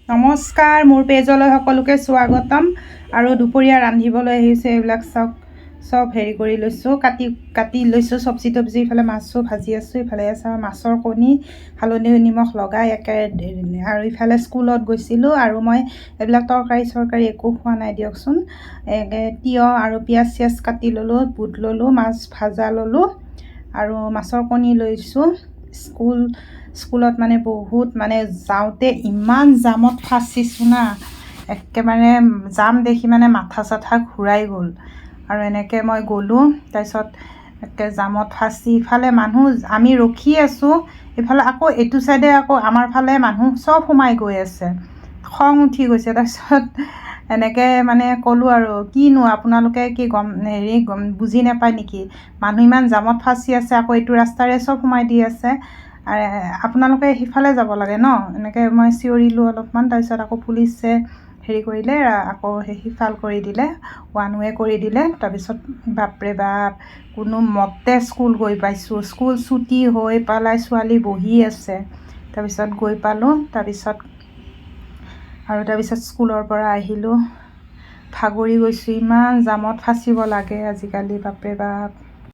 নমস্কাৰ, মোৰ পেজলৈ সকলোকে স্বাগতম। আৰু দুপৰীয়া ৰান্ধিবলৈ আহিছে এইবিলাক চাওক, চব হেৰি কৰি লৈছোঁ, কাটি লৈছোঁ চব্জি তবজি। ইফালে মাছো ভাজি আছোঁ, ইফালে চাওঁ মাছৰ কণী হালধি নিমখ লগাই আৰু ইফালে স্কুলত গৈছিলোঁ আৰু মই এইবিলাক তৰকাৰী একো খোৱা নাই দিয়কচোন। তিয়ঁহ আৰু পিঁয়াজ চিয়াজ কাটি ল'লোঁ, বুট ল'লোঁ, মাছ ভাজা ল'লোঁ আৰু মাছৰ কণী লৈছোঁ। স্কুলত মানে বহুত যাওঁতে ইমান জামত ফাঁচিছোঁ না, একেবাৰে জাম দেখি মাথা চাথা ঘূৰাই গ'ল। আৰু এনেকৈ মই গ'লোঁ, তাৰপিছত একে জামত ফাঁচি ইফালে মানুহ, আমি ৰখি আছোঁ, ইফালে আকৌ এইটো চাইডে আকৌ আমাৰ ফালে মানুহ চব সোমাই গৈ আছে। খং উঠি গৈছে। তাৰপিছত এনেকৈ ক'লোঁ আৰু কিনো আপোনালোকে কি বুজি নাপায় নেকি? মানুহ ইমান জামত ফাঁচি আছে, আকৌ এইটো ৰাস্তাৰে চব সোমাই দি আছে, আপোনালোকে সিফালে যাব লাগে ন। এনেকৈ মই চিঞৰিলোঁ অলপমান। তাৰপিছত আকৌ পুলিচে হেৰি কৰিলে, আকৌ সিফাল কৰি দিলে, ওৱান ৱে কৰি দিলে। তাৰপিছত বাপৰে বাপ, কোনো মতে স্কুল গৈ পাইছোঁ। স্কুল ছুটি হৈ পেলাই ছোৱালী বহি আছে। তাৰপিছত গৈ পালোঁ, তাৰপিছত স্কুলৰ পৰা আহিলোঁ, ভাগৰি গৈছোঁ। ইমান জামত ফাঁচিব লাগে আজিকালি, বাপৰে বাপ।